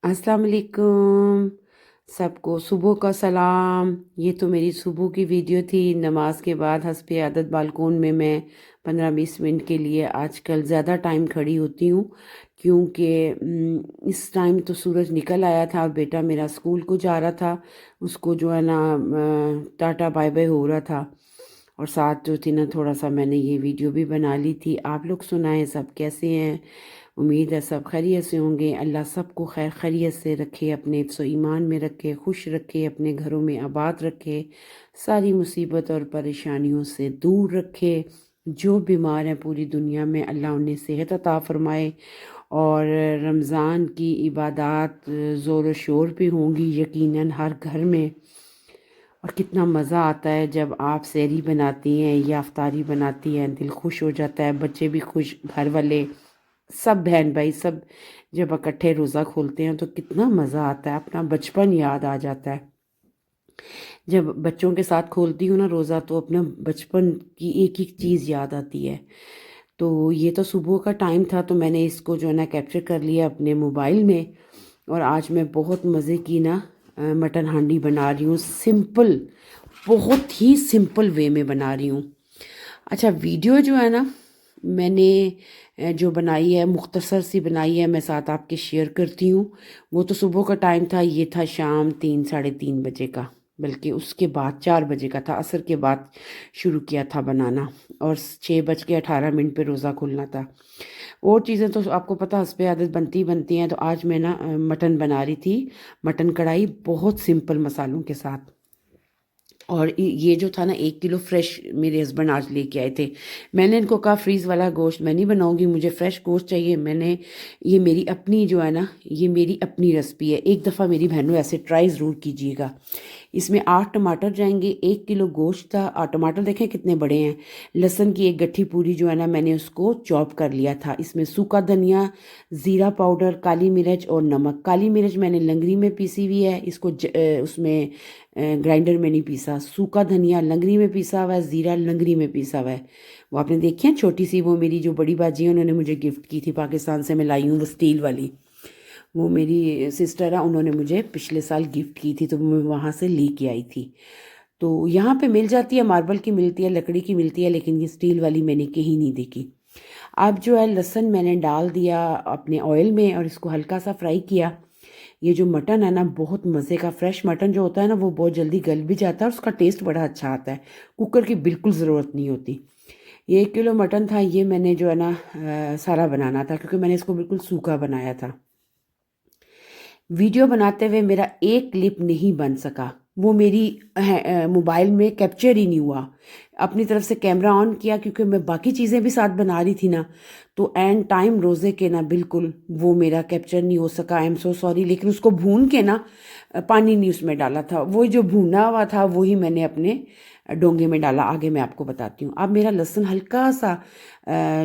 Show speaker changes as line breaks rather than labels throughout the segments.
अस्सलाम वालेकुम। सबको सुबह का सलाम। ये तो मेरी सुबह की वीडियो थी। नमाज के बाद हस्बे आदत बालकोन में मैं 15-20 मिनट के लिए आजकल ज़्यादा टाइम खड़ी होती हूँ, क्योंकि इस टाइम तो सूरज निकल आया था और बेटा मेरा स्कूल को जा रहा था। उसको जो है ना टाटा बाय बाय हो रहा था, और साथ जो थी ना थोड़ा सा मैंने ये वीडियो भी बना ली थी। आप लोग सुनाएं, सब कैसे हैं? उम्मीद है सब खैरियत से होंगे। अल्लाह सबको खैर खैरियत से रखे, अपने हिफ्ज़ ईमान में रखे, खुश रखे, अपने घरों में आबाद रखे, सारी मुसीबत और परेशानियों से दूर रखे। जो बीमार हैं पूरी दुनिया में अल्लाह उन्हें सेहत अता फ़रमाए। और रमज़ान की इबादत ज़ोर शोर पे होंगी यकीनन हर घर में। और कितना मज़ा आता है जब आप सहरी बनाती हैं या अफ्तारी बनाती हैं, दिल खुश हो जाता है, बच्चे भी खुश, घर वाले सब, बहन भाई सब जब इकट्ठे रोज़ा खोलते हैं तो कितना मज़ा आता है, अपना बचपन याद आ जाता है। जब बच्चों के साथ खोलती हूँ ना रोज़ा तो अपना बचपन की एक एक चीज़ याद आती है। तो ये तो सुबह का टाइम था, तो मैंने इसको जो है ना कैप्चर कर लिया अपने मोबाइल में। और आज मैं बहुत मज़े की ना मटन हांडी बना रही हूँ, सिंपल, बहुत ही सिंपल वे में बना रही हूँ। अच्छा, वीडियो जो है ना मैंने जो बनाई है, मुख्तसर सी बनाई है, मैं साथ आपके शेयर करती हूँ। वो तो सुबह का टाइम था, ये था शाम 3 साढ़े 3 बजे का, बल्कि उसके बाद 4 बजे का था, असर के बाद शुरू किया था बनाना। और 6:18 पे रोज़ा खुलना था। और चीज़ें तो आपको पता हस्बे आदत बनती बनती हैं। तो आज मैं ना मटन बना रही थी, मटन कढ़ाई, बहुत सिंपल मसालों के साथ। और ये जो था ना 1 किलो फ्रेश मेरे हस्बैंड आज लेके आए थे। मैंने इनको कहा फ्रीज़ वाला गोश्त मैं नहीं बनाऊंगी, मुझे फ्रेश गोश्त चाहिए। मैंने, ये मेरी अपनी जो है ना, ये मेरी अपनी रेसिपी है। एक दफ़ा मेरी बहनों ऐसे ट्राई ज़रूर कीजिएगा। इसमें 8 टमाटर जाएंगे, 1 किलो गोश्त था। 8 टमाटर देखें कितने बड़े हैं। लहसुन की एक गट्ठी पूरी जो है ना मैंने उसको चॉप कर लिया था। इसमें सूखा धनिया, ज़ीरा पाउडर, काली मिर्च और नमक। काली मिर्च मैंने लंगरी में पीसी हुई है, इसको उसमें ग्राइंडर में नहीं पीसा। सूखा धनिया लंगरी में पीसा हुआ है, ज़ीरा लंगरी में पीसा हुआ है। वो आपने देखी है छोटी सी, वो मेरी जो बड़ी बाजी है उन्होंने मुझे गिफ्ट की थी, पाकिस्तान से मैं लाई हूँ वो स्टील वाली। वो मेरी सिस्टर है, उन्होंने मुझे पिछले साल गिफ्ट की थी, तो मैं वहाँ से लेके आई थी। तो यहाँ पे मिल जाती है, मार्बल की मिलती है, लकड़ी की मिलती है, लेकिन ये स्टील वाली मैंने कहीं नहीं देखी। अब जो है लहसुन मैंने डाल दिया अपने ऑयल में और इसको हल्का सा फ्राई किया। ये जो मटन है ना, बहुत मज़े का, फ्रेश मटन जो होता है ना वो बहुत जल्दी गल भी जाता है और उसका टेस्ट बड़ा अच्छा आता है। कुकर की बिल्कुल ज़रूरत नहीं होती। ये 1 किलो मटन था, ये मैंने जो है ना सारा बनाना था, क्योंकि मैंने इसको बिल्कुल सूखा बनाया था। वीडियो बनाते हुए मेरा एक क्लिप नहीं बन सका, वो मेरी मोबाइल में कैप्चर ही नहीं हुआ। अपनी तरफ से कैमरा ऑन किया, क्योंकि मैं बाकी चीज़ें भी साथ बना रही थी ना, तो एंड टाइम रोज़े के ना बिल्कुल वो मेरा कैप्चर नहीं हो सका। I am so sorry. लेकिन उसको भून के ना, पानी नहीं उसमें डाला था, वो जो भुना हुआ था वही मैंने अपने डोंगे में डाला। आगे मैं आपको बताती हूँ। अब मेरा लहसुन हल्का सा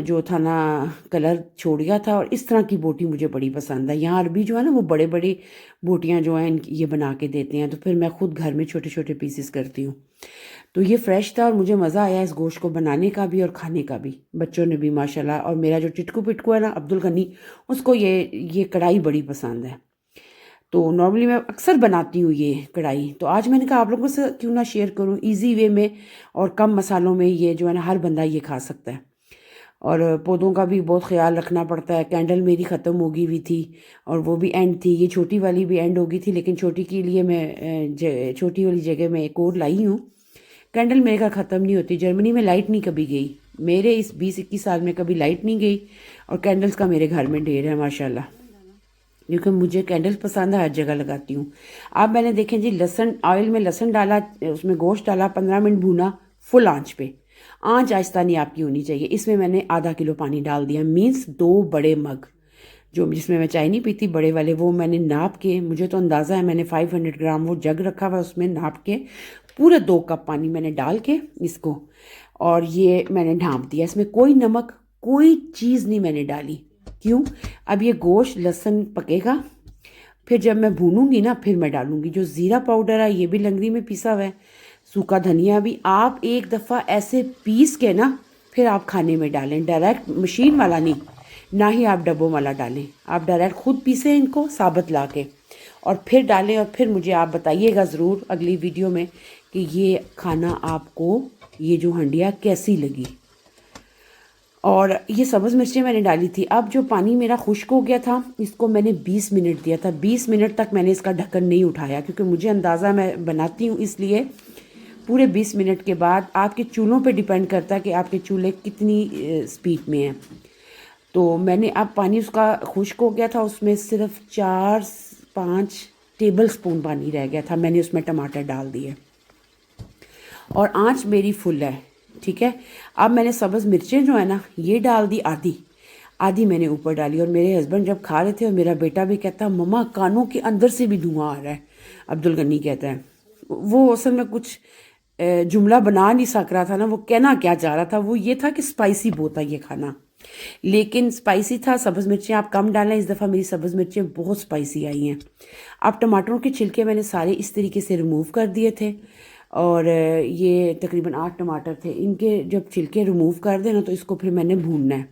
जो था ना कलर छोड़ गया था। और इस तरह की बोटी मुझे बड़ी पसंद है। यहाँ अरबी जो है ना वो बड़े बड़ी बोटियाँ जो हैं ये बना के देते हैं, तो फिर मैं खुद घर में छोटे छोटे पीसेस करती हूँ। तो ये फ्रेश था और मुझे मज़ा आया इस गोश्त को बनाने का भी और खाने का भी। बच्चों ने भी माशाल्लाह। और मेरा जो टिटकू पिटकू है ना अब्दुल गनी, उसको ये कढ़ाई बड़ी पसंद है। तो नॉर्मली मैं अक्सर बनाती हूँ ये कढ़ाई, तो आज मैंने कहा आप लोगों से क्यों ना शेयर करूँ इजी वे में और कम मसालों में। ये जो है ना हर बंदा ये खा सकता है। और पौधों का भी बहुत ख्याल रखना पड़ता है। कैंडल मेरी ख़त्म हो गई हुई थी और वो भी एंड थी। ये छोटी वाली भी एंड हो गई थी, लेकिन छोटी के लिए मैं छोटी वाली जगह में एक और लाई हूँ। कैंडल मेरे का ख़त्म नहीं होती। जर्मनी में लाइट नहीं कभी गई, मेरे इस 20-21 साल में कभी लाइट नहीं गई। और कैंडल्स का मेरे घर में ढेर है माशाल्लाह, क्योंकि मुझे कैंडल्स पसंद है, हर जगह लगाती हूँ। अब मैंने देखें जी, लहसुन, ऑयल में लहसुन डाला, उसमें गोश्त डाला, 15 मिनट भूना फुल आंच पे। आंच आहिस्ता नहीं आपकी होनी चाहिए। इसमें मैंने आधा किलो पानी डाल दिया, मीन्स 2 बड़े मग, जो जिसमें मैं चाय नहीं पीती बड़े वाले, वो मैंने नाप के, मुझे तो अंदाज़ा है, मैंने 500 ग्राम वो जग रखा हुआ, उसमें नाप के पूरे 2 कप पानी मैंने डाल के इसको, और ये मैंने ढाँप दिया। इसमें कोई नमक, कोई चीज़ नहीं मैंने डाली। क्यों? अब ये गोश्त लहसुन पकेगा, फिर जब मैं भूनूंगी ना फिर मैं डालूंगी जो ज़ीरा पाउडर है, ये भी लंगड़ी में पिसा हुआ है। सूखा धनिया भी आप एक दफ़ा ऐसे पीस के ना फिर आप खाने में डालें, डायरेक्ट मशीन वाला नहीं। ना ही आप डब्बों वाला डालें, आप डायरेक्ट खुद पीसें इनको साबुत ला के और फिर डालें। और फिर मुझे आप बताइएगा ज़रूर अगली वीडियो में कि ये खाना आपको, ये जो हंडिया कैसी लगी। और ये सब्ज़ मिर्चें मैंने डाली थी। अब जो पानी मेरा खुश्क हो गया था, इसको मैंने 20 मिनट दिया था। 20 मिनट तक मैंने इसका ढक्कन नहीं उठाया, क्योंकि मुझे अंदाज़ा, मैं बनाती हूँ इसलिए। पूरे 20 मिनट के बाद आपके चूल्हों पे डिपेंड करता है कि आपके चूल्हे कितनी स्पीड में हैं। तो मैंने, अब पानी उसका खुश्क हो गया था, उसमें सिर्फ 4-5 टेबल स्पून पानी रह गया था। मैंने उसमें टमाटर डाल दिए और आंच मेरी फुल है, ठीक है। अब मैंने सब्ज़ मिर्चें जो है ना, ये डाल दी, आधी आधी मैंने ऊपर डाली। और मेरे हस्बैंड जब खा रहे थे, और मेरा बेटा भी कहता, मम्मा कानों के अंदर से भी धुआं आ रहा है। अब्दुल गनी कहता है, वो असल में कुछ जुमला बना नहीं सक रहा था ना, वो कहना क्या चाह रहा था, वो ये था कि स्पाइसी बहुत है ये खाना। लेकिन स्पाइसी था। सब्ज़ मिर्चें आप कम डालें, इस दफ़ा मेरी सब्ज़ मिर्चें बहुत स्पाइसी आई हैं। अब टमाटरों के छिलके मैंने सारे इस तरीके से रिमूव कर दिए थे, और ये तकरीबन 8 टमाटर थे। इनके जब छिलके रिमूव कर देना, तो इसको फिर मैंने भूनना है।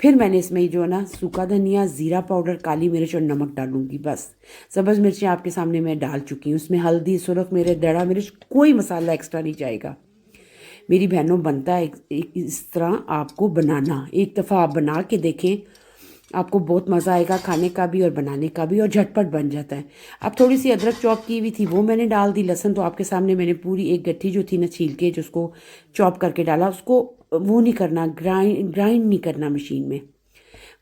फिर मैंने इसमें जो है ना, सूखा धनिया, ज़ीरा पाउडर, काली मिर्च और नमक डालूंगी, बस। सब्ज़ मिर्चें आपके सामने मैं डाल चुकी हूँ। उसमें हल्दी, सुरख मिर्च, दड़ा मिर्च, कोई मसाला एक्स्ट्रा नहीं जाएगा। मेरी बहनों, बनता है इस तरह आपको बनाना। एक दफ़ा आप बना के देखें, आपको बहुत मज़ा आएगा खाने का भी और बनाने का भी, और झटपट बन जाता है। अब थोड़ी सी अदरक चॉप की हुई थी, वो मैंने डाल दी। लहसुन तो आपके सामने मैंने पूरी एक गट्ठी जो थी ना, छील के, जिसको चॉप करके डाला। उसको वो नहीं करना, ग्राइंड नहीं करना मशीन में,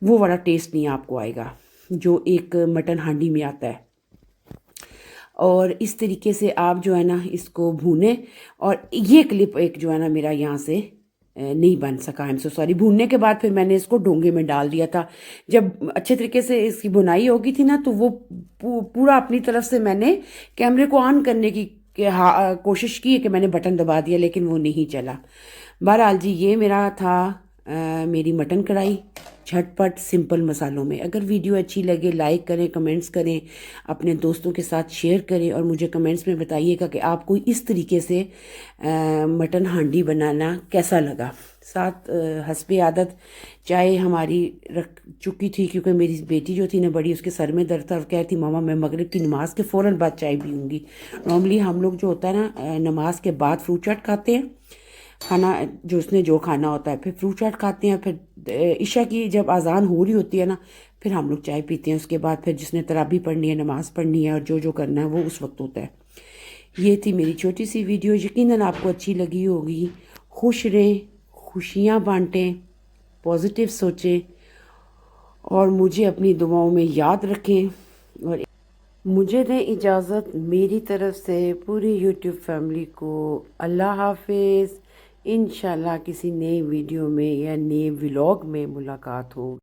वो वाला टेस्ट नहीं आपको आएगा जो एक मटन हांडी में आता है। और इस तरीके से आप जो है ना, इसको भूनें। और ये क्लिप एक जो है ना, मेरा यहाँ से नहीं बन सका, आई एम सो सॉरी। भूनने के बाद फिर मैंने इसको डोंगे में डाल दिया था। जब अच्छे तरीके से इसकी बुनाई होगी थी ना, तो वो पूरा अपनी तरफ से मैंने कैमरे को ऑन करने की कोशिश की कि मैंने बटन दबा दिया, लेकिन वो नहीं चला। बहरहाल जी, ये मेरा था मेरी मटन कढ़ाई, झटपट सिंपल मसालों में। अगर वीडियो अच्छी लगे, लाइक करें, कमेंट्स करें, अपने दोस्तों के साथ शेयर करें, और मुझे कमेंट्स में बताइएगा कि आपको इस तरीके से मटन हांडी बनाना कैसा लगा। साथ हस्बे आदत चाय हमारी रख चुकी थी, क्योंकि मेरी बेटी जो थी ना बड़ी, उसके सर में दर्द था, और कह रही थी, मामा मैं मगरिब की नमाज के फ़ौरन बाद चाय पीऊँगी। नॉर्मली हम लोग जो होता है ना, नमाज के बाद फ्रूट चाट खाते हैं, खाना जो उसने जो खाना होता है, फिर फ्रूट चाट खाते हैं, फिर इशा की जब अजान हो रही होती है ना, फिर हम लोग चाय पीते हैं। उसके बाद फिर जिसने तराबी पढ़नी है, नमाज़ पढ़नी है, और जो जो करना है वो उस वक्त होता है। ये थी मेरी छोटी सी वीडियो, यकीनन आपको अच्छी लगी होगी। खुश रहें, खुशियाँ बांटें, पॉजिटिव सोचें, और मुझे अपनी दुआओं में याद रखें। और मुझे दें इजाज़त, मेरी तरफ से पूरी यूट्यूब फैमिली को अल्लाह हाफिज़। इंशाल्लाह किसी नए वीडियो में या नए व्लॉग में मुलाकात हो।